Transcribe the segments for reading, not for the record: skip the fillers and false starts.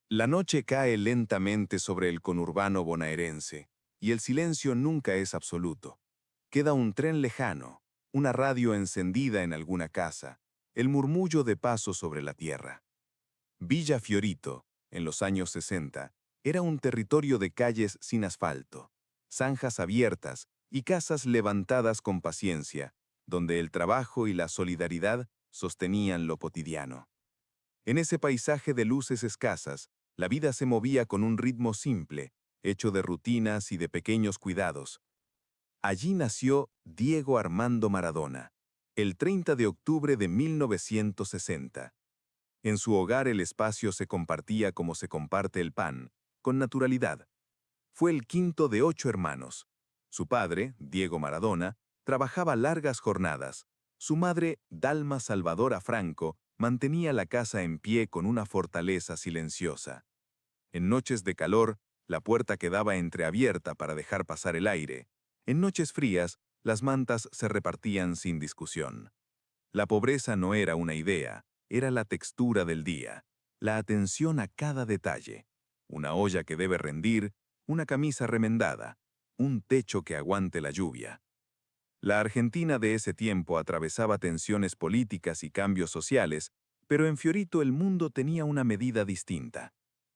La noche cae lentamente sobre el conurbano bonaerense, y el silencio nunca es absoluto. Queda un tren lejano, una radio encendida en alguna casa, el murmullo de pasos sobre la tierra. Villa Fiorito, en los años 60, era un territorio de calles sin asfalto, zanjas abiertas y casas levantadas con paciencia, donde el trabajo y la solidaridad sostenían lo cotidiano. En ese paisaje de luces escasas, la vida se movía con un ritmo simple, hecho de rutinas y de pequeños cuidados. Allí nació Diego Armando Maradona, el 30 de octubre de 1960. En su hogar el espacio se compartía como se comparte el pan, con naturalidad. Fue el quinto de 8 hermanos. Su padre, Diego Maradona, trabajaba largas jornadas. Su madre, Dalma Salvadora Franco, mantenía la casa en pie con una fortaleza silenciosa. En noches de calor, la puerta quedaba entreabierta para dejar pasar el aire. En noches frías, las mantas se repartían sin discusión. La pobreza no era una idea, era la textura del día, la atención a cada detalle. Una olla que debe rendir, una camisa remendada, un techo que aguante la lluvia. La Argentina de ese tiempo atravesaba tensiones políticas y cambios sociales, pero en Fiorito el mundo tenía una medida distinta.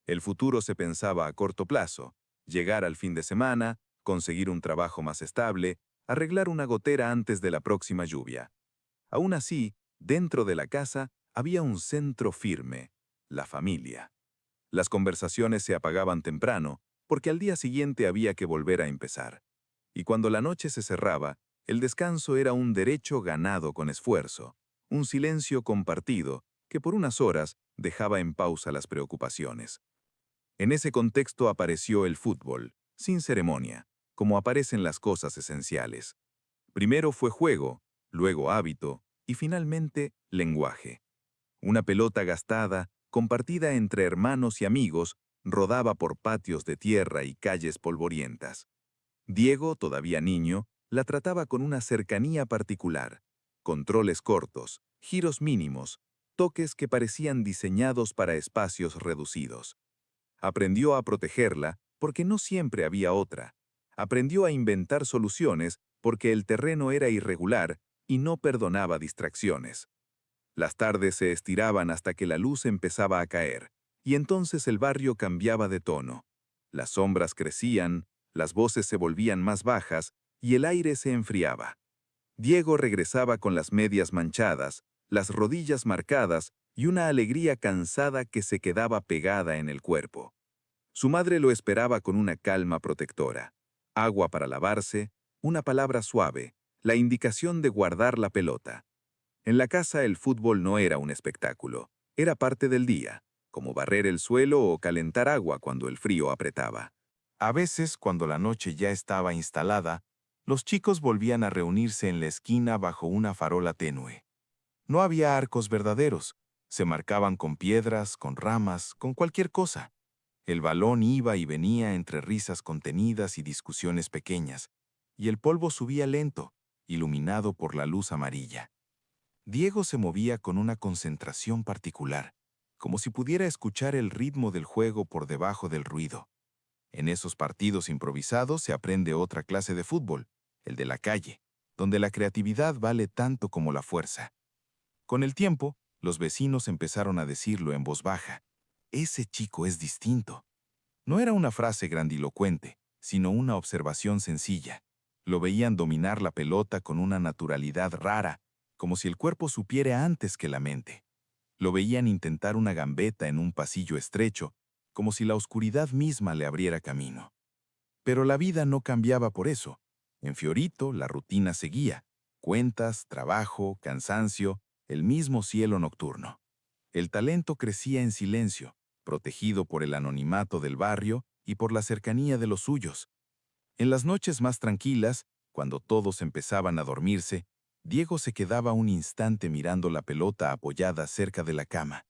El futuro se pensaba a corto plazo, llegar al fin de semana, conseguir un trabajo más estable, arreglar una gotera antes de la próxima lluvia. Aún así, dentro de la casa había un centro firme, la familia. Las conversaciones se apagaban temprano, porque al día siguiente había que volver a empezar. Y cuando la noche se cerraba, el descanso era un derecho ganado con esfuerzo, un silencio compartido que por unas horas dejaba en pausa las preocupaciones. En ese contexto apareció el fútbol, sin ceremonia, como aparecen las cosas esenciales. Primero fue juego, luego hábito y finalmente lenguaje. Una pelota gastada, compartida entre hermanos y amigos, rodaba por patios de tierra y calles polvorientas. Diego, todavía niño, la trataba con una cercanía particular, controles cortos, giros mínimos, toques que parecían diseñados para espacios reducidos. Aprendió a protegerla porque no siempre había otra. Aprendió a inventar soluciones porque el terreno era irregular y no perdonaba distracciones. Las tardes se estiraban hasta que la luz empezaba a caer, y entonces el barrio cambiaba de tono. Las sombras crecían, las voces se volvían más bajas y el aire se enfriaba. Diego regresaba con las medias manchadas, las rodillas marcadas y una alegría cansada que se quedaba pegada en el cuerpo. Su madre lo esperaba con una calma protectora. Agua para lavarse, una palabra suave, la indicación de guardar la pelota. En la casa el fútbol no era un espectáculo, era parte del día, como barrer el suelo o calentar agua cuando el frío apretaba. A veces, cuando la noche ya estaba instalada, los chicos volvían a reunirse en la esquina bajo una farola tenue. No había arcos verdaderos, se marcaban con piedras, con ramas, con cualquier cosa. El balón iba y venía entre risas contenidas y discusiones pequeñas, y el polvo subía lento, iluminado por la luz amarilla. Diego se movía con una concentración particular, como si pudiera escuchar el ritmo del juego por debajo del ruido. En esos partidos improvisados se aprende otra clase de fútbol, el de la calle, donde la creatividad vale tanto como la fuerza. Con el tiempo, los vecinos empezaron a decirlo en voz baja. Ese chico es distinto. No era una frase grandilocuente, sino una observación sencilla. Lo veían dominar la pelota con una naturalidad rara, como si el cuerpo supiera antes que la mente. Lo veían intentar una gambeta en un pasillo estrecho, como si la oscuridad misma le abriera camino. Pero la vida no cambiaba por eso. En Fiorito la rutina seguía. Cuentas, trabajo, cansancio, el mismo cielo nocturno. El talento crecía en silencio, protegido por el anonimato del barrio y por la cercanía de los suyos. En las noches más tranquilas, cuando todos empezaban a dormirse, Diego se quedaba un instante mirando la pelota apoyada cerca de la cama.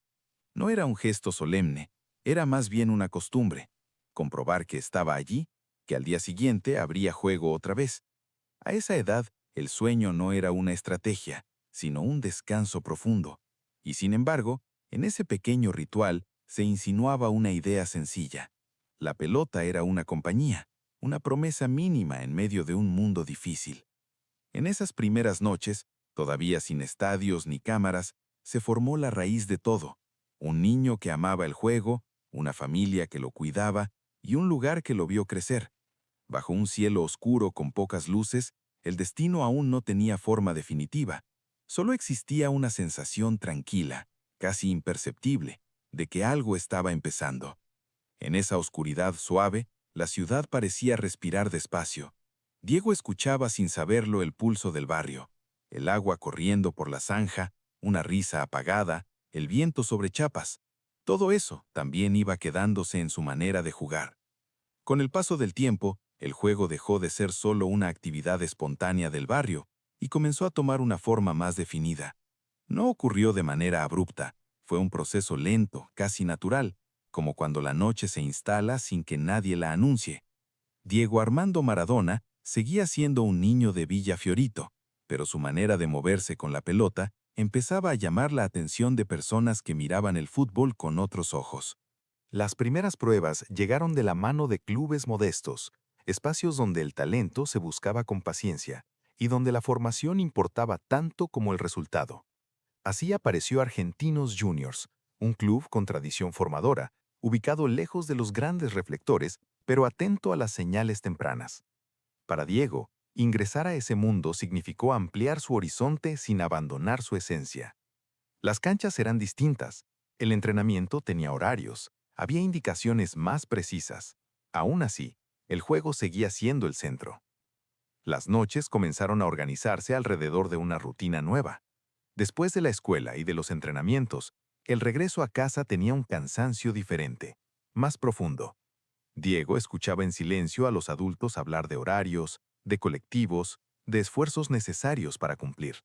No era un gesto solemne, era más bien una costumbre. Comprobar que estaba allí, que al día siguiente habría juego otra vez. A esa edad, el sueño no era una estrategia, sino un descanso profundo. Y sin embargo, en ese pequeño ritual se insinuaba una idea sencilla. La pelota era una compañía, una promesa mínima en medio de un mundo difícil. En esas primeras noches, todavía sin estadios ni cámaras, se formó la raíz de todo. Un niño que amaba el juego, una familia que lo cuidaba y un lugar que lo vio crecer. Bajo un cielo oscuro con pocas luces, el destino aún no tenía forma definitiva. Solo existía una sensación tranquila, casi imperceptible, de que algo estaba empezando. En esa oscuridad suave, la ciudad parecía respirar despacio. Diego escuchaba sin saberlo el pulso del barrio, el agua corriendo por la zanja, una risa apagada, el viento sobre chapas. Todo eso también iba quedándose en su manera de jugar. Con el paso del tiempo, el juego dejó de ser solo una actividad espontánea del barrio y comenzó a tomar una forma más definida. No ocurrió de manera abrupta, fue un proceso lento, casi natural, como cuando la noche se instala sin que nadie la anuncie. Diego Armando Maradona seguía siendo un niño de Villa Fiorito, pero su manera de moverse con la pelota empezaba a llamar la atención de personas que miraban el fútbol con otros ojos. Las primeras pruebas llegaron de la mano de clubes modestos, espacios donde el talento se buscaba con paciencia y donde la formación importaba tanto como el resultado. Así apareció Argentinos Juniors, un club con tradición formadora, ubicado lejos de los grandes reflectores, pero atento a las señales tempranas. Para Diego, ingresar a ese mundo significó ampliar su horizonte sin abandonar su esencia. Las canchas eran distintas, el entrenamiento tenía horarios, había indicaciones más precisas. Aún así, el juego seguía siendo el centro. Las noches comenzaron a organizarse alrededor de una rutina nueva. Después de la escuela y de los entrenamientos, el regreso a casa tenía un cansancio diferente, más profundo. Diego escuchaba en silencio a los adultos hablar de horarios, de colectivos, de esfuerzos necesarios para cumplir.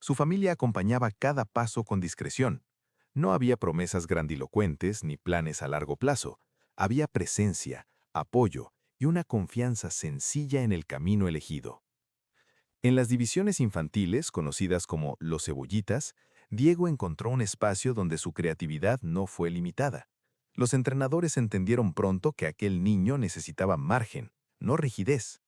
Su familia acompañaba cada paso con discreción. No había promesas grandilocuentes ni planes a largo plazo. Había presencia, apoyo y una confianza sencilla en el camino elegido. En las divisiones infantiles, conocidas como los cebollitas, Diego encontró un espacio donde su creatividad no fue limitada. Los entrenadores entendieron pronto que aquel niño necesitaba margen, no rigidez.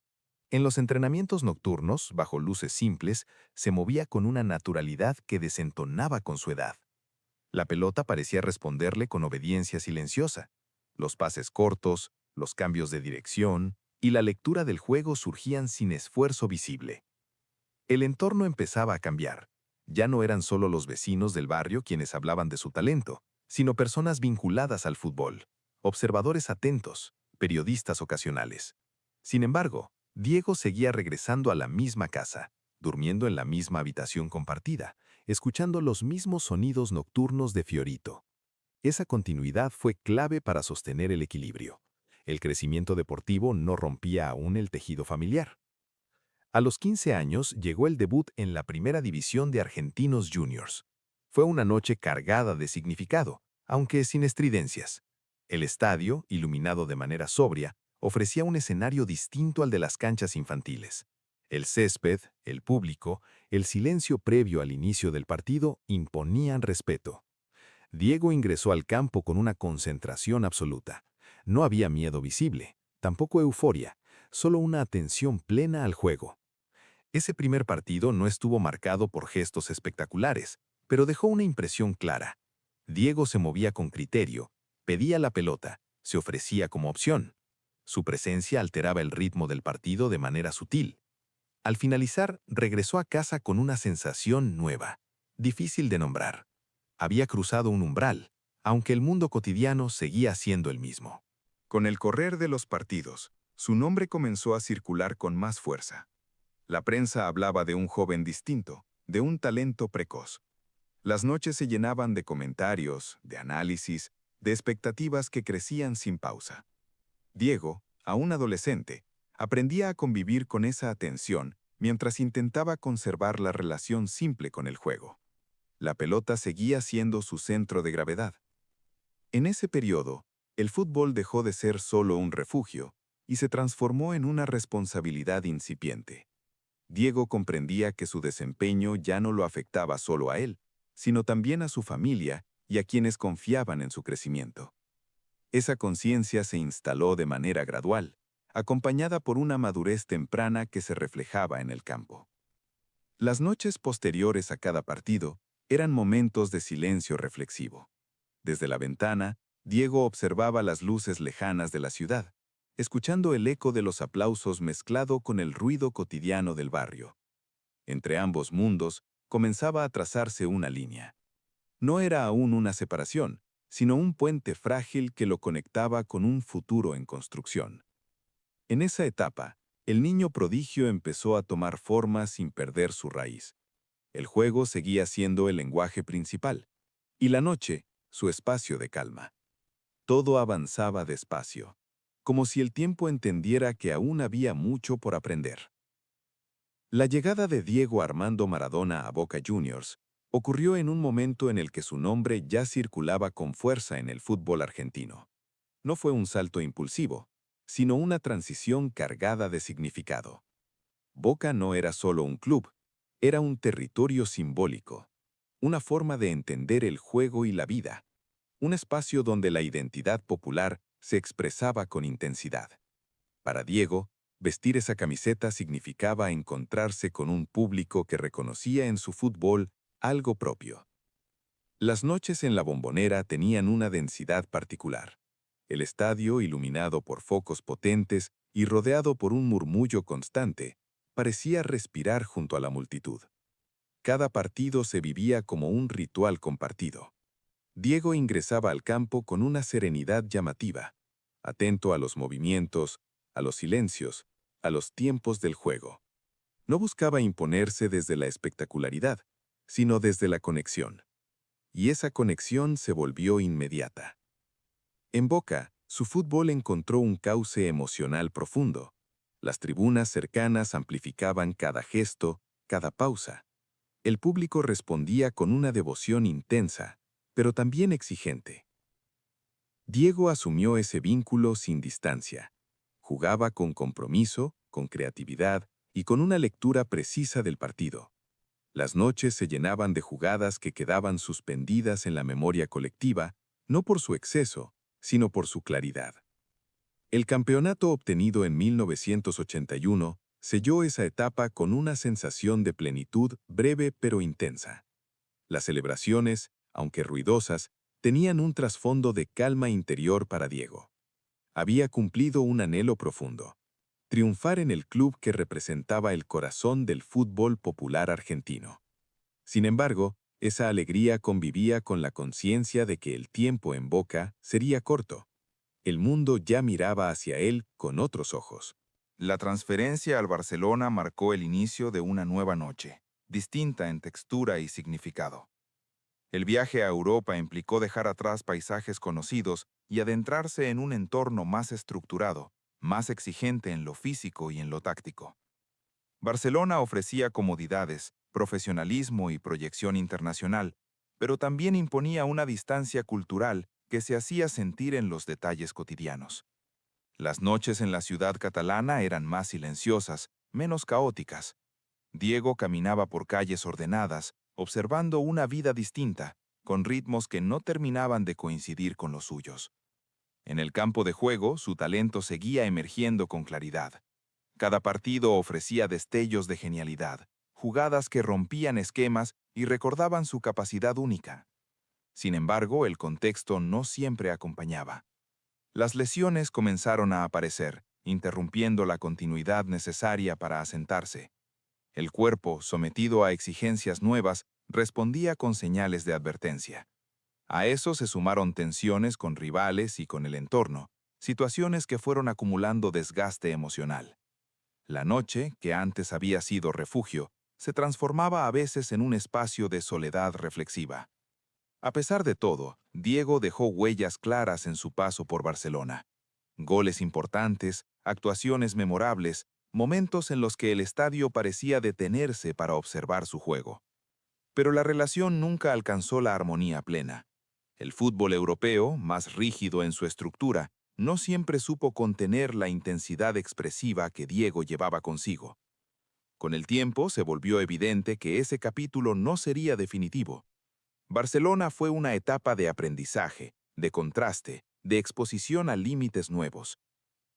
En los entrenamientos nocturnos, bajo luces simples, se movía con una naturalidad que desentonaba con su edad. La pelota parecía responderle con obediencia silenciosa. Los pases cortos, los cambios de dirección y la lectura del juego surgían sin esfuerzo visible. El entorno empezaba a cambiar. Ya no eran solo los vecinos del barrio quienes hablaban de su talento, sino personas vinculadas al fútbol, observadores atentos, periodistas ocasionales. Sin embargo, Diego seguía regresando a la misma casa, durmiendo en la misma habitación compartida, escuchando los mismos sonidos nocturnos de Fiorito. Esa continuidad fue clave para sostener el equilibrio. El crecimiento deportivo no rompía aún el tejido familiar. A los 15 años llegó el debut en la primera división de Argentinos Juniors. Fue una noche cargada de significado, aunque sin estridencias. El estadio, iluminado de manera sobria, ofrecía un escenario distinto al de las canchas infantiles. El césped, el público, el silencio previo al inicio del partido imponían respeto. Diego ingresó al campo con una concentración absoluta. No había miedo visible, tampoco euforia, solo una atención plena al juego. Ese primer partido no estuvo marcado por gestos espectaculares, pero dejó una impresión clara. Diego se movía con criterio, pedía la pelota, se ofrecía como opción. Su presencia alteraba el ritmo del partido de manera sutil. Al finalizar, regresó a casa con una sensación nueva, difícil de nombrar. Había cruzado un umbral, aunque el mundo cotidiano seguía siendo el mismo. Con el correr de los partidos, su nombre comenzó a circular con más fuerza. La prensa hablaba de un joven distinto, de un talento precoz. Las noches se llenaban de comentarios, de análisis, de expectativas que crecían sin pausa. Diego, aún adolescente, aprendía a convivir con esa atención mientras intentaba conservar la relación simple con el juego. La pelota seguía siendo su centro de gravedad. En ese periodo, el fútbol dejó de ser solo un refugio y se transformó en una responsabilidad incipiente. Diego comprendía que su desempeño ya no lo afectaba solo a él, sino también a su familia y a quienes confiaban en su crecimiento. Esa conciencia se instaló de manera gradual, acompañada por una madurez temprana que se reflejaba en el campo. Las noches posteriores a cada partido eran momentos de silencio reflexivo. Desde la ventana, Diego observaba las luces lejanas de la ciudad, escuchando el eco de los aplausos mezclado con el ruido cotidiano del barrio. Entre ambos mundos comenzaba a trazarse una línea. No era aún una separación, sino un puente frágil que lo conectaba con un futuro en construcción. En esa etapa, el niño prodigio empezó a tomar forma sin perder su raíz. El juego seguía siendo el lenguaje principal, y la noche, su espacio de calma. Todo avanzaba despacio, como si el tiempo entendiera que aún había mucho por aprender. La llegada de Diego Armando Maradona a Boca Juniors ocurrió en un momento en el que su nombre ya circulaba con fuerza en el fútbol argentino. No fue un salto impulsivo, sino una transición cargada de significado. Boca no era solo un club, era un territorio simbólico, una forma de entender el juego y la vida, un espacio donde la identidad popular se expresaba con intensidad. Para Diego, vestir esa camiseta significaba encontrarse con un público que reconocía en su fútbol algo propio. Las noches en la Bombonera tenían una densidad particular. El estadio, iluminado por focos potentes y rodeado por un murmullo constante, parecía respirar junto a la multitud. Cada partido se vivía como un ritual compartido. Diego ingresaba al campo con una serenidad llamativa, atento a los movimientos, a los silencios, a los tiempos del juego. No buscaba imponerse desde la espectacularidad, sino desde la conexión. Y esa conexión se volvió inmediata. En Boca, su fútbol encontró un cauce emocional profundo. Las tribunas cercanas amplificaban cada gesto, cada pausa. El público respondía con una devoción intensa, pero también exigente. Diego asumió ese vínculo sin distancia. Jugaba con compromiso, con creatividad y con una lectura precisa del partido. Las noches se llenaban de jugadas que quedaban suspendidas en la memoria colectiva, no por su exceso, sino por su claridad. El campeonato obtenido en 1981 selló esa etapa con una sensación de plenitud breve pero intensa. Las celebraciones, aunque ruidosas, tenían un trasfondo de calma interior para Diego. Había cumplido un anhelo profundo: triunfar en el club que representaba el corazón del fútbol popular argentino. Sin embargo, esa alegría convivía con la conciencia de que el tiempo en Boca sería corto. El mundo ya miraba hacia él con otros ojos. La transferencia al Barcelona marcó el inicio de una nueva noche, distinta en textura y significado. El viaje a Europa implicó dejar atrás paisajes conocidos y adentrarse en un entorno más estructurado, más exigente en lo físico y en lo táctico. Barcelona ofrecía comodidades, profesionalismo y proyección internacional, pero también imponía una distancia cultural que se hacía sentir en los detalles cotidianos. Las noches en la ciudad catalana eran más silenciosas, menos caóticas. Diego caminaba por calles ordenadas, observando una vida distinta, con ritmos que no terminaban de coincidir con los suyos. En el campo de juego, su talento seguía emergiendo con claridad. Cada partido ofrecía destellos de genialidad, jugadas que rompían esquemas y recordaban su capacidad única. Sin embargo, el contexto no siempre acompañaba. Las lesiones comenzaron a aparecer, interrumpiendo la continuidad necesaria para asentarse. El cuerpo, sometido a exigencias nuevas, respondía con señales de advertencia. A eso se sumaron tensiones con rivales y con el entorno, situaciones que fueron acumulando desgaste emocional. La noche, que antes había sido refugio, se transformaba a veces en un espacio de soledad reflexiva. A pesar de todo, Diego dejó huellas claras en su paso por Barcelona. Goles importantes, actuaciones memorables, momentos en los que el estadio parecía detenerse para observar su juego. Pero la relación nunca alcanzó la armonía plena. El fútbol europeo, más rígido en su estructura, no siempre supo contener la intensidad expresiva que Diego llevaba consigo. Con el tiempo se volvió evidente que ese capítulo no sería definitivo. Barcelona fue una etapa de aprendizaje, de contraste, de exposición a límites nuevos.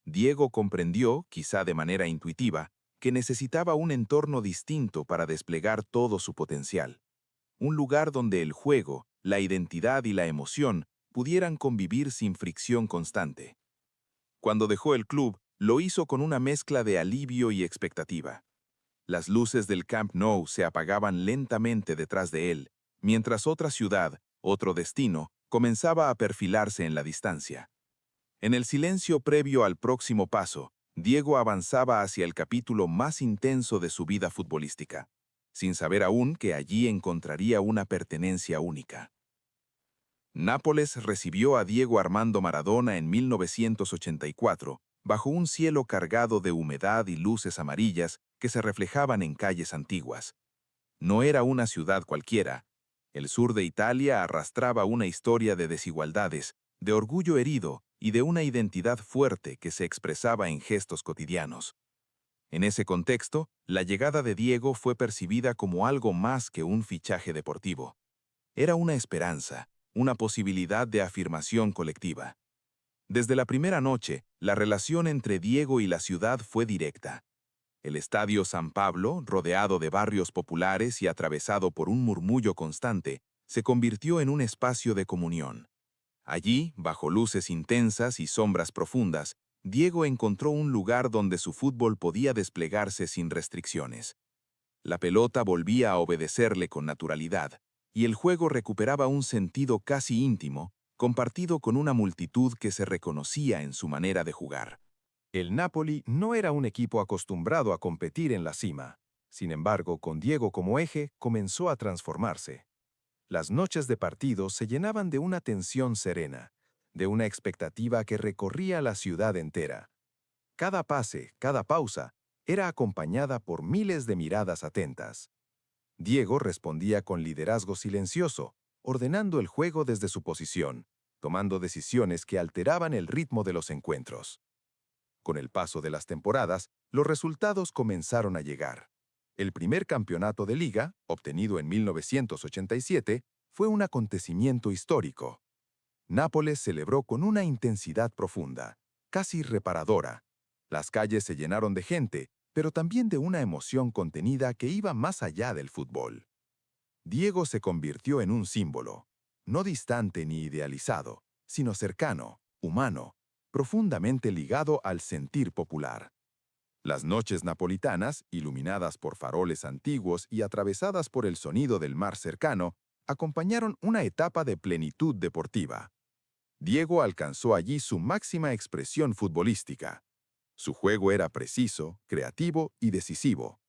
Diego comprendió, quizá de manera intuitiva, que necesitaba un entorno distinto para desplegar todo su potencial. Un lugar donde el juego, la identidad y la emoción pudieran convivir sin fricción constante. Cuando dejó el club, lo hizo con una mezcla de alivio y expectativa. Las luces del Camp Nou se apagaban lentamente detrás de él, mientras otra ciudad, otro destino, comenzaba a perfilarse en la distancia. En el silencio previo al próximo paso, Diego avanzaba hacia el capítulo más intenso de su vida futbolística, sin saber aún que allí encontraría una pertenencia única. Nápoles recibió a Diego Armando Maradona en 1984, bajo un cielo cargado de humedad y luces amarillas que se reflejaban en calles antiguas. No era una ciudad cualquiera. El sur de Italia arrastraba una historia de desigualdades, de orgullo herido y de una identidad fuerte que se expresaba en gestos cotidianos. En ese contexto, la llegada de Diego fue percibida como algo más que un fichaje deportivo. Era una esperanza, una posibilidad de afirmación colectiva. Desde la primera noche, la relación entre Diego y la ciudad fue directa. El Estadio San Pablo, rodeado de barrios populares y atravesado por un murmullo constante, se convirtió en un espacio de comunión. Allí, bajo luces intensas y sombras profundas, Diego encontró un lugar donde su fútbol podía desplegarse sin restricciones. La pelota volvía a obedecerle con naturalidad, y el juego recuperaba un sentido casi íntimo, compartido con una multitud que se reconocía en su manera de jugar. El Napoli no era un equipo acostumbrado a competir en la cima. Sin embargo, con Diego como eje, comenzó a transformarse. Las noches de partido se llenaban de una tensión serena, de una expectativa que recorría la ciudad entera. Cada pase, cada pausa, era acompañada por miles de miradas atentas. Diego respondía con liderazgo silencioso, ordenando el juego desde su posición, tomando decisiones que alteraban el ritmo de los encuentros. Con el paso de las temporadas, los resultados comenzaron a llegar. El primer campeonato de liga, obtenido en 1987, fue un acontecimiento histórico. Nápoles celebró con una intensidad profunda, casi reparadora. Las calles se llenaron de gente, pero también de una emoción contenida que iba más allá del fútbol. Diego se convirtió en un símbolo, no distante ni idealizado, sino cercano, humano, profundamente ligado al sentir popular. Las noches napolitanas, iluminadas por faroles antiguos y atravesadas por el sonido del mar cercano, acompañaron una etapa de plenitud deportiva. Diego alcanzó allí su máxima expresión futbolística. Su juego era preciso, creativo y decisivo.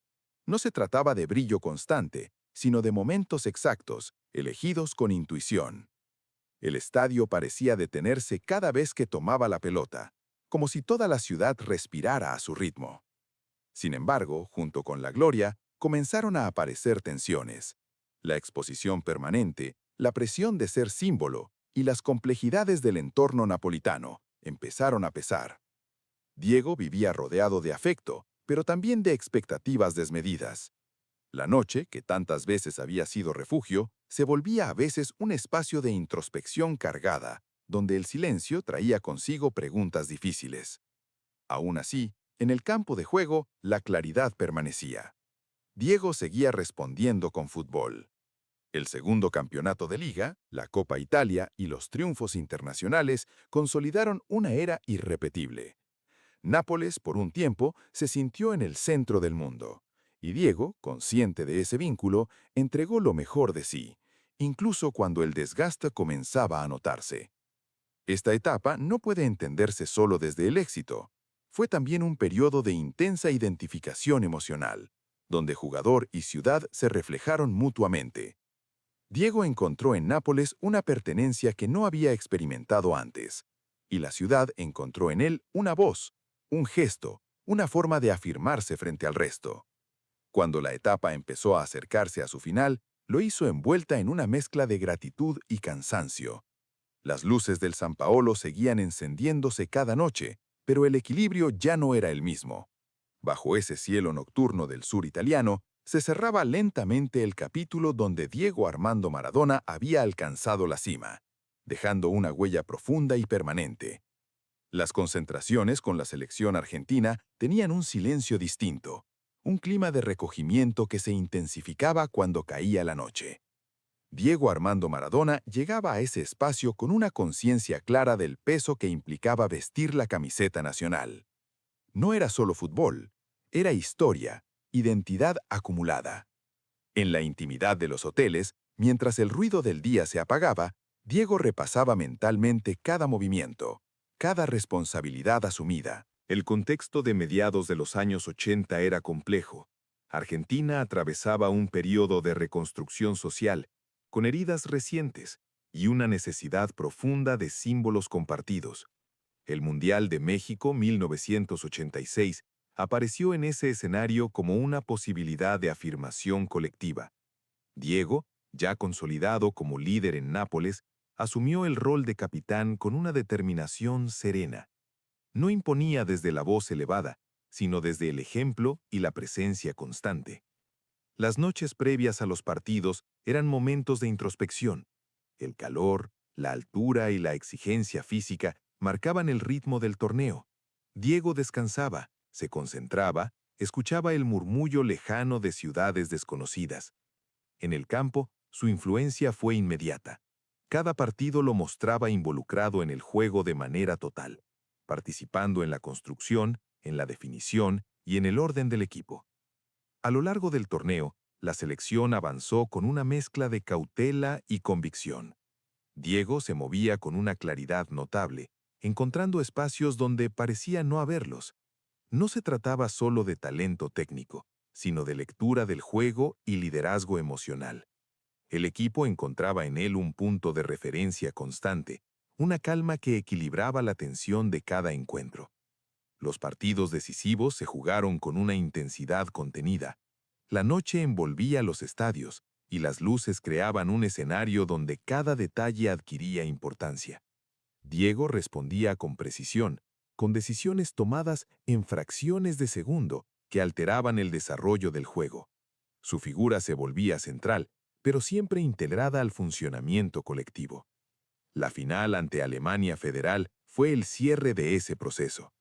No se trataba de brillo constante, sino de momentos exactos, elegidos con intuición. El estadio parecía detenerse cada vez que tomaba la pelota, como si toda la ciudad respirara a su ritmo. Sin embargo, junto con la gloria, comenzaron a aparecer tensiones. La exposición permanente, la presión de ser símbolo y las complejidades del entorno napolitano empezaron a pesar. Diego vivía rodeado de afecto, pero también de expectativas desmedidas. La noche, que tantas veces había sido refugio, se volvía a veces un espacio de introspección cargada, donde el silencio traía consigo preguntas difíciles. Aún así, en el campo de juego, la claridad permanecía. Diego seguía respondiendo con fútbol. El segundo campeonato de liga, la Copa Italia y los triunfos internacionales consolidaron una era irrepetible. Nápoles, por un tiempo, se sintió en el centro del mundo, y Diego, consciente de ese vínculo, entregó lo mejor de sí, incluso cuando el desgaste comenzaba a notarse. Esta etapa no puede entenderse solo desde el éxito. Fue también un periodo de intensa identificación emocional, donde jugador y ciudad se reflejaron mutuamente. Diego encontró en Nápoles una pertenencia que no había experimentado antes, y la ciudad encontró en él una voz, un gesto, una forma de afirmarse frente al resto. Cuando la etapa empezó a acercarse a su final, lo hizo envuelta en una mezcla de gratitud y cansancio. Las luces del San Paolo seguían encendiéndose cada noche, pero el equilibrio ya no era el mismo. Bajo ese cielo nocturno del sur italiano, se cerraba lentamente el capítulo donde Diego Armando Maradona había alcanzado la cima, dejando una huella profunda y permanente. Las concentraciones con la selección argentina tenían un silencio distinto, un clima de recogimiento que se intensificaba cuando caía la noche. Diego Armando Maradona llegaba a ese espacio con una conciencia clara del peso que implicaba vestir la camiseta nacional. No era solo fútbol, era historia, identidad acumulada. En la intimidad de los hoteles, mientras el ruido del día se apagaba, Diego repasaba mentalmente cada movimiento, cada responsabilidad asumida. El contexto de mediados de los años 80 era complejo. Argentina atravesaba un periodo de reconstrucción social, con heridas recientes y una necesidad profunda de símbolos compartidos. El Mundial de México 1986 apareció en ese escenario como una posibilidad de afirmación colectiva. Diego, ya consolidado como líder en Nápoles, asumió el rol de capitán con una determinación serena. No imponía desde la voz elevada, sino desde el ejemplo y la presencia constante. Las noches previas a los partidos eran momentos de introspección. El calor, la altura y la exigencia física marcaban el ritmo del torneo. Diego descansaba, se concentraba, escuchaba el murmullo lejano de ciudades desconocidas. En el campo, su influencia fue inmediata. Cada partido lo mostraba involucrado en el juego de manera total, participando en la construcción, en la definición y en el orden del equipo. A lo largo del torneo, la selección avanzó con una mezcla de cautela y convicción. Diego se movía con una claridad notable, encontrando espacios donde parecía no haberlos. No se trataba solo de talento técnico, sino de lectura del juego y liderazgo emocional. El equipo encontraba en él un punto de referencia constante, una calma que equilibraba la tensión de cada encuentro. Los partidos decisivos se jugaron con una intensidad contenida. La noche envolvía los estadios y las luces creaban un escenario donde cada detalle adquiría importancia. Diego respondía con precisión, con decisiones tomadas en fracciones de segundo que alteraban el desarrollo del juego. Su figura se volvía central, pero siempre integrada al funcionamiento colectivo. La final ante Alemania Federal fue el cierre de ese proceso.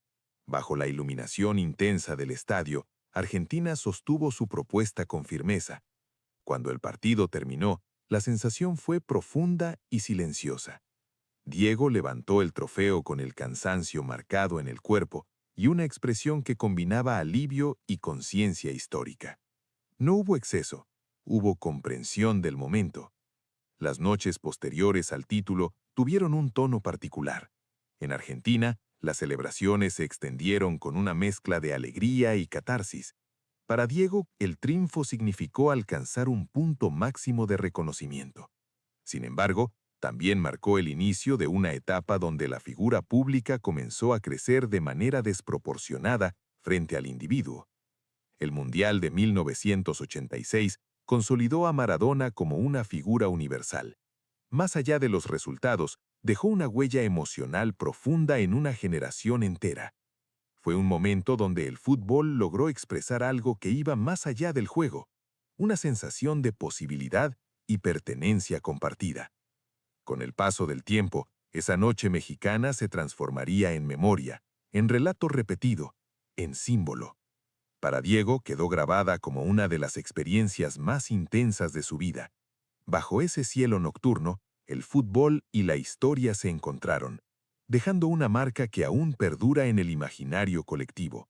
Bajo la iluminación intensa del estadio, Argentina sostuvo su propuesta con firmeza. Cuando el partido terminó, la sensación fue profunda y silenciosa. Diego levantó el trofeo con el cansancio marcado en el cuerpo y una expresión que combinaba alivio y conciencia histórica. No hubo exceso, hubo comprensión del momento. Las noches posteriores al título tuvieron un tono particular. En Argentina, las celebraciones se extendieron con una mezcla de alegría y catarsis. Para Diego, el triunfo significó alcanzar un punto máximo de reconocimiento. Sin embargo, también marcó el inicio de una etapa donde la figura pública comenzó a crecer de manera desproporcionada frente al individuo. El Mundial de 1986 consolidó a Maradona como una figura universal. Más allá de los resultados, dejó una huella emocional profunda en una generación entera. Fue un momento donde el fútbol logró expresar algo que iba más allá del juego, una sensación de posibilidad y pertenencia compartida. Con el paso del tiempo, esa noche mexicana se transformaría en memoria, en relato repetido, en símbolo. Para Diego quedó grabada como una de las experiencias más intensas de su vida. Bajo ese cielo nocturno, el fútbol y la historia se encontraron, dejando una marca que aún perdura en el imaginario colectivo.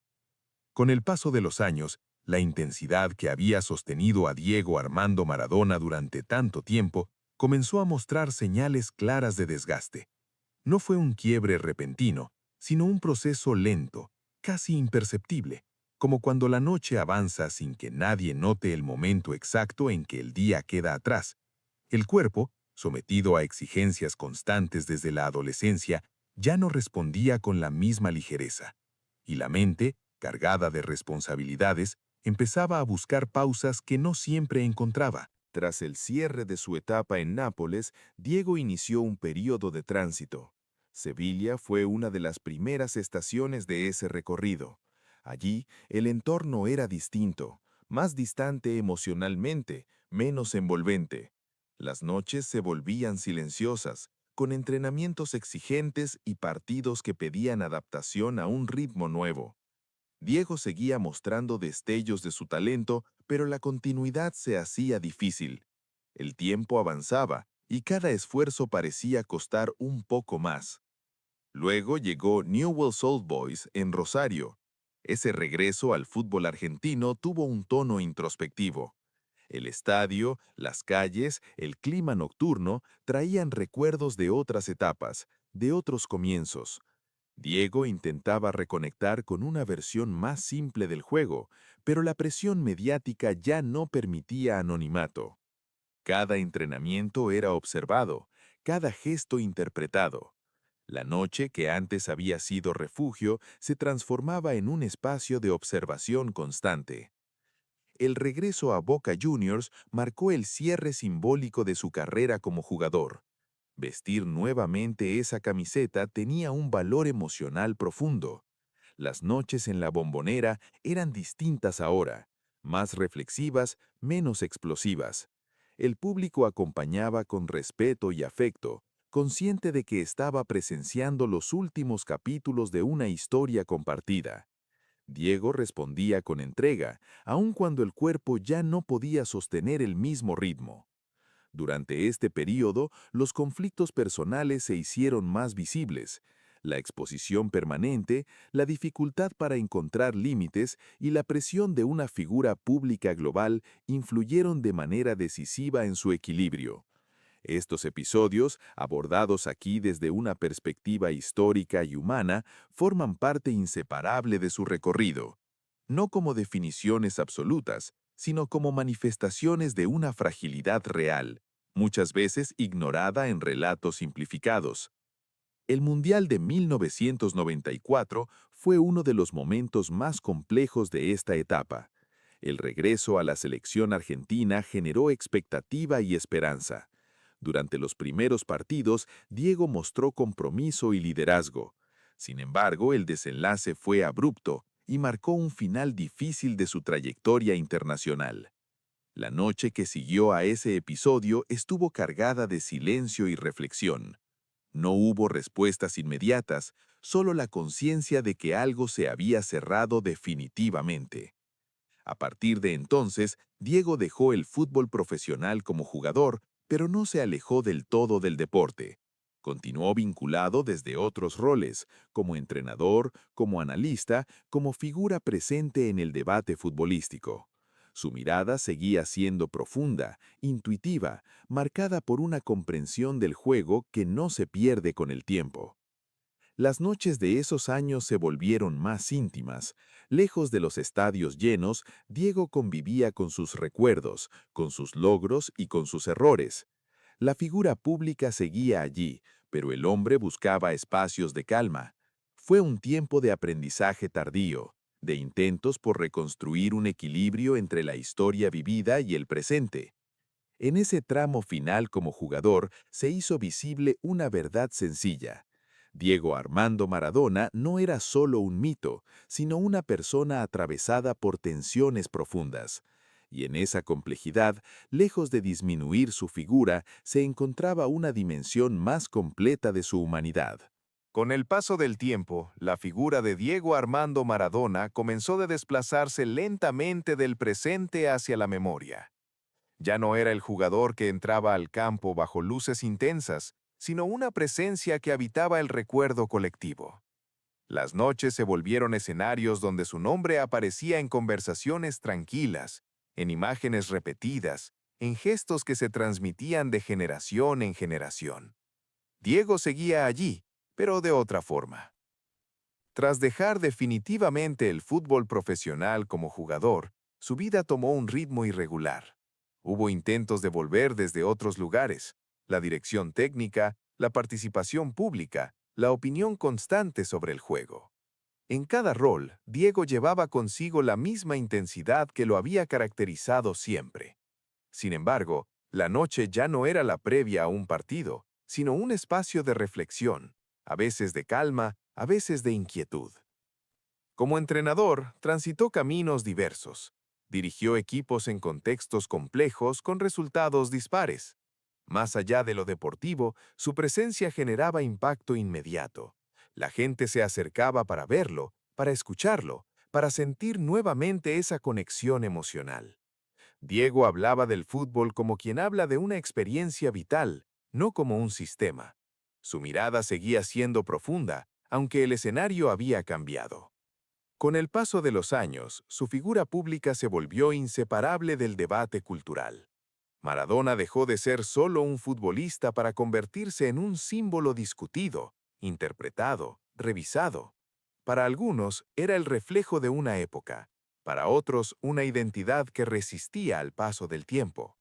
Con el paso de los años, la intensidad que había sostenido a Diego Armando Maradona durante tanto tiempo comenzó a mostrar señales claras de desgaste. No fue un quiebre repentino, sino un proceso lento, casi imperceptible, como cuando la noche avanza sin que nadie note el momento exacto en que el día queda atrás. El cuerpo, sometido a exigencias constantes desde la adolescencia, ya no respondía con la misma ligereza. Y la mente, cargada de responsabilidades, empezaba a buscar pausas que no siempre encontraba. Tras el cierre de su etapa en Nápoles, Diego inició un período de tránsito. Sevilla fue una de las primeras estaciones de ese recorrido. Allí, el entorno era distinto. más distante emocionalmente, menos envolvente. Las noches se volvían silenciosas, con entrenamientos exigentes y partidos que pedían adaptación a un ritmo nuevo. Diego seguía mostrando destellos de su talento, pero la continuidad se hacía difícil. El tiempo avanzaba y cada esfuerzo parecía costar un poco más. Luego llegó Newell's Old Boys en Rosario. Ese regreso al fútbol argentino tuvo un tono introspectivo. El estadio, las calles, el clima nocturno traían recuerdos de otras etapas, de otros comienzos. Diego intentaba reconectar con una versión más simple del juego, pero la presión mediática ya no permitía anonimato. Cada entrenamiento era observado, cada gesto interpretado. La noche, que antes había sido refugio, se transformaba en un espacio de observación constante. El regreso a Boca Juniors marcó el cierre simbólico de su carrera como jugador. Vestir nuevamente esa camiseta tenía un valor emocional profundo. Las noches en la Bombonera eran distintas ahora, más reflexivas, menos explosivas. El público acompañaba con respeto y afecto, consciente de que estaba presenciando los últimos capítulos de una historia compartida. Diego respondía con entrega, aun cuando el cuerpo ya no podía sostener el mismo ritmo. Durante este período, los conflictos personales se hicieron más visibles. La exposición permanente, la dificultad para encontrar límites y la presión de una figura pública global influyeron de manera decisiva en su equilibrio. Estos episodios, abordados aquí desde una perspectiva histórica y humana, forman parte inseparable de su recorrido, no como definiciones absolutas, sino como manifestaciones de una fragilidad real, muchas veces ignorada en relatos simplificados. El Mundial de 1994 fue uno de los momentos más complejos de esta etapa. El regreso a la selección argentina generó expectativa y esperanza. Durante los primeros partidos, Diego mostró compromiso y liderazgo. Sin embargo, el desenlace fue abrupto y marcó un final difícil de su trayectoria internacional. La noche que siguió a ese episodio estuvo cargada de silencio y reflexión. No hubo respuestas inmediatas, solo la conciencia de que algo se había cerrado definitivamente. A partir de entonces, Diego dejó el fútbol profesional como jugador, pero no se alejó del todo del deporte. Continuó vinculado desde otros roles, como entrenador, como analista, como figura presente en el debate futbolístico. Su mirada seguía siendo profunda, intuitiva, marcada por una comprensión del juego que no se pierde con el tiempo. Las noches de esos años se volvieron más íntimas. Lejos de los estadios llenos, Diego convivía con sus recuerdos, con sus logros y con sus errores. La figura pública seguía allí, pero el hombre buscaba espacios de calma. Fue un tiempo de aprendizaje tardío, de intentos por reconstruir un equilibrio entre la historia vivida y el presente. En ese tramo final como jugador se hizo visible una verdad sencilla. Diego Armando Maradona no era solo un mito, sino una persona atravesada por tensiones profundas. Y en esa complejidad, lejos de disminuir su figura, se encontraba una dimensión más completa de su humanidad. Con el paso del tiempo, la figura de Diego Armando Maradona comenzó a desplazarse lentamente del presente hacia la memoria. Ya no era el jugador que entraba al campo bajo luces intensas, sino una presencia que habitaba el recuerdo colectivo. Las noches se volvieron escenarios donde su nombre aparecía en conversaciones tranquilas, en imágenes repetidas, en gestos que se transmitían de generación en generación. Diego seguía allí, pero de otra forma. Tras dejar definitivamente el fútbol profesional como jugador, su vida tomó un ritmo irregular. Hubo intentos de volver desde otros lugares, la dirección técnica, la participación pública, la opinión constante sobre el juego. En cada rol, Diego llevaba consigo la misma intensidad que lo había caracterizado siempre. Sin embargo, la noche ya no era la previa a un partido, sino un espacio de reflexión, a veces de calma, a veces de inquietud. Como entrenador, transitó caminos diversos. Dirigió equipos en contextos complejos con resultados dispares. Más allá de lo deportivo, su presencia generaba impacto inmediato. La gente se acercaba para verlo, para escucharlo, para sentir nuevamente esa conexión emocional. Diego hablaba del fútbol como quien habla de una experiencia vital, no como un sistema. Su mirada seguía siendo profunda, aunque el escenario había cambiado. Con el paso de los años, su figura pública se volvió inseparable del debate cultural. Maradona dejó de ser solo un futbolista para convertirse en un símbolo discutido, interpretado, revisado. Para algunos era el reflejo de una época, para otros una identidad que resistía al paso del tiempo.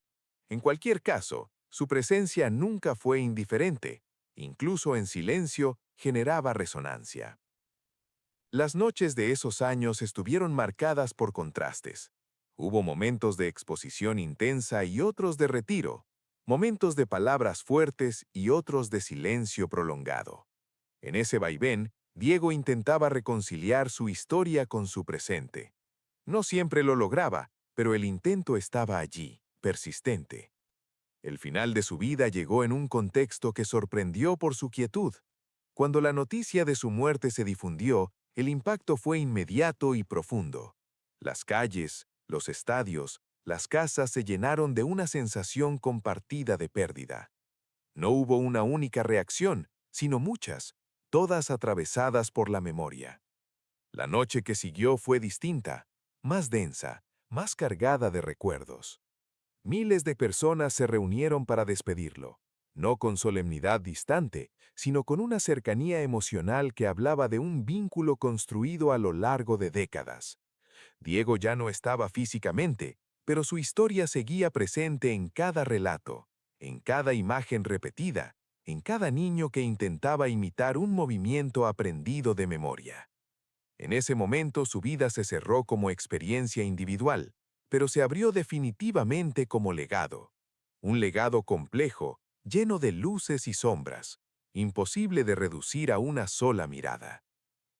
En cualquier caso, su presencia nunca fue indiferente, incluso en silencio generaba resonancia. Las noches de esos años estuvieron marcadas por contrastes. Hubo momentos de exposición intensa y otros de retiro, momentos de palabras fuertes y otros de silencio prolongado. En ese vaivén, Diego intentaba reconciliar su historia con su presente. No siempre lo lograba, pero el intento estaba allí, persistente. El final de su vida llegó en un contexto que sorprendió por su quietud. Cuando la noticia de su muerte se difundió, el impacto fue inmediato y profundo. Las calles, los estadios, las casas se llenaron de una sensación compartida de pérdida. No hubo una única reacción, sino muchas, todas atravesadas por la memoria. La noche que siguió fue distinta, más densa, más cargada de recuerdos. Miles de personas se reunieron para despedirlo, no con solemnidad distante, sino con una cercanía emocional que hablaba de un vínculo construido a lo largo de décadas. Diego ya no estaba físicamente, pero su historia seguía presente en cada relato, en cada imagen repetida, en cada niño que intentaba imitar un movimiento aprendido de memoria. En ese momento su vida se cerró como experiencia individual, pero se abrió definitivamente como legado. Un legado complejo, lleno de luces y sombras, imposible de reducir a una sola mirada.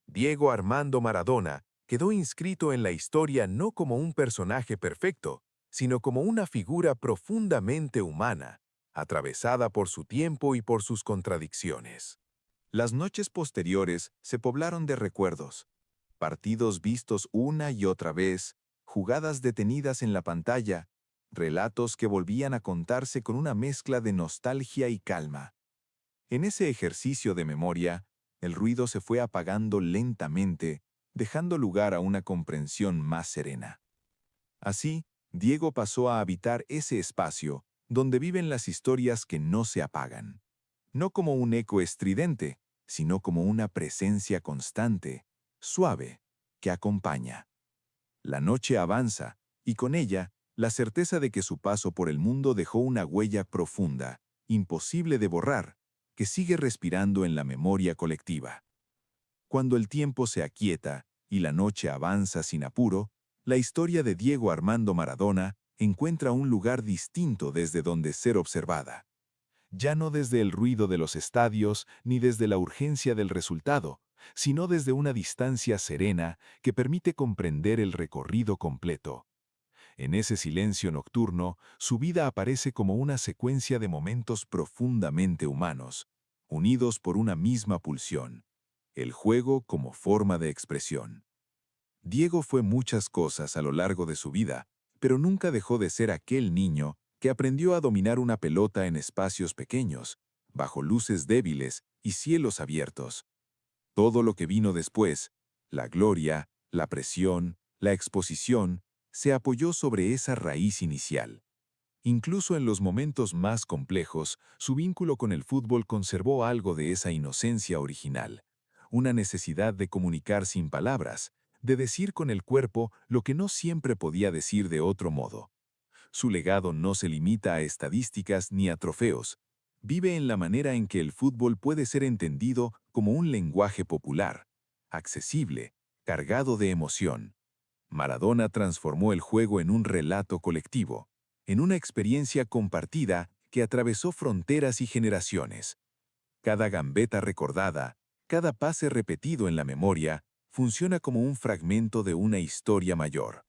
Diego Armando Maradona quedó inscrito en la historia no como un personaje perfecto, sino como una figura profundamente humana, atravesada por su tiempo y por sus contradicciones. Las noches posteriores se poblaron de recuerdos, partidos vistos una y otra vez, jugadas detenidas en la pantalla, relatos que volvían a contarse con una mezcla de nostalgia y calma. En ese ejercicio de memoria, el ruido se fue apagando lentamente, dejando lugar a una comprensión más serena. Así, Diego pasó a habitar ese espacio donde viven las historias que no se apagan. No como un eco estridente, sino como una presencia constante, suave, que acompaña. La noche avanza, y con ella, la certeza de que su paso por el mundo dejó una huella profunda, imposible de borrar, que sigue respirando en la memoria colectiva. Cuando el tiempo se aquieta y la noche avanza sin apuro, la historia de Diego Armando Maradona encuentra un lugar distinto desde donde ser observada. Ya no desde el ruido de los estadios ni desde la urgencia del resultado, sino desde una distancia serena que permite comprender el recorrido completo. En ese silencio nocturno, su vida aparece como una secuencia de momentos profundamente humanos, unidos por una misma pulsión, el juego como forma de expresión. Diego fue muchas cosas a lo largo de su vida, pero nunca dejó de ser aquel niño que aprendió a dominar una pelota en espacios pequeños, bajo luces débiles y cielos abiertos. Todo lo que vino después, la gloria, la presión, la exposición, se apoyó sobre esa raíz inicial. Incluso en los momentos más complejos, su vínculo con el fútbol conservó algo de esa inocencia original, una necesidad de comunicar sin palabras, de decir con el cuerpo lo que no siempre podía decir de otro modo. Su legado no se limita a estadísticas ni a trofeos. Vive en la manera en que el fútbol puede ser entendido como un lenguaje popular, accesible, cargado de emoción. Maradona transformó el juego en un relato colectivo, en una experiencia compartida que atravesó fronteras y generaciones. Cada gambeta recordada, cada pase repetido en la memoria, funciona como un fragmento de una historia mayor.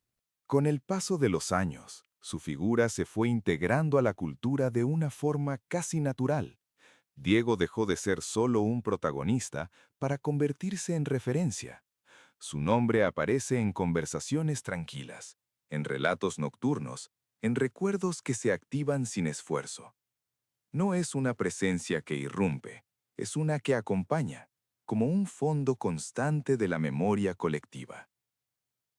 Con el paso de los años, su figura se fue integrando a la cultura de una forma casi natural. Diego dejó de ser solo un protagonista para convertirse en referencia. Su nombre aparece en conversaciones tranquilas, en relatos nocturnos, en recuerdos que se activan sin esfuerzo. No es una presencia que irrumpe, es una que acompaña, como un fondo constante de la memoria colectiva.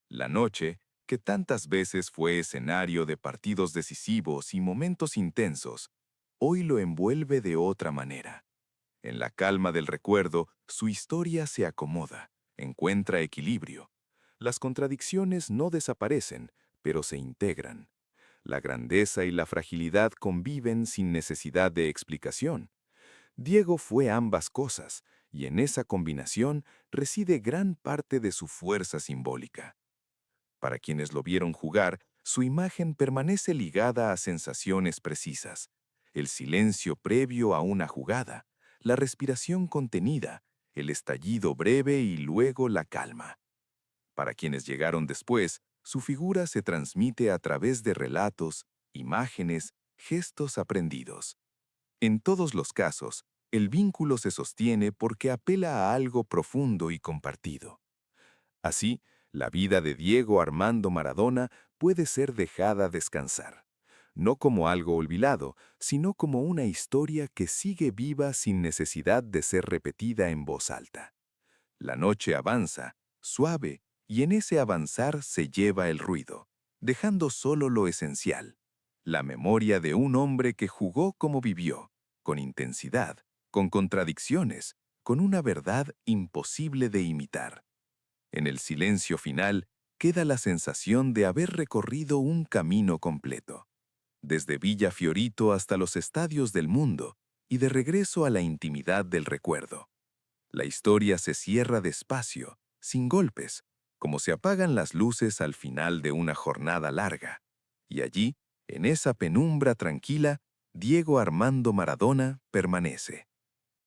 La noche, que tantas veces fue escenario de partidos decisivos y momentos intensos, hoy lo envuelve de otra manera. En la calma del recuerdo, su historia se acomoda, encuentra equilibrio. Las contradicciones no desaparecen, pero se integran. La grandeza y la fragilidad conviven sin necesidad de explicación. Diego fue ambas cosas, y en esa combinación reside gran parte de su fuerza simbólica. Para quienes lo vieron jugar, su imagen permanece ligada a sensaciones precisas. El silencio previo a una jugada, la respiración contenida, el estallido breve y luego la calma. Para quienes llegaron después, su figura se transmite a través de relatos, imágenes, gestos aprendidos. En todos los casos, el vínculo se sostiene porque apela a algo profundo y compartido. Así, la vida de Diego Armando Maradona puede ser dejada descansar, no como algo olvidado, sino como una historia que sigue viva sin necesidad de ser repetida en voz alta. La noche avanza, suave, y en ese avanzar se lleva el ruido, dejando solo lo esencial, la memoria de un hombre que jugó como vivió, con intensidad, con contradicciones, con una verdad imposible de imitar. En el silencio final queda la sensación de haber recorrido un camino completo, desde Villa Fiorito hasta los estadios del mundo y de regreso a la intimidad del recuerdo. La historia se cierra despacio, sin golpes, como se apagan las luces al final de una jornada larga. Y allí, en esa penumbra tranquila, Diego Armando Maradona permanece.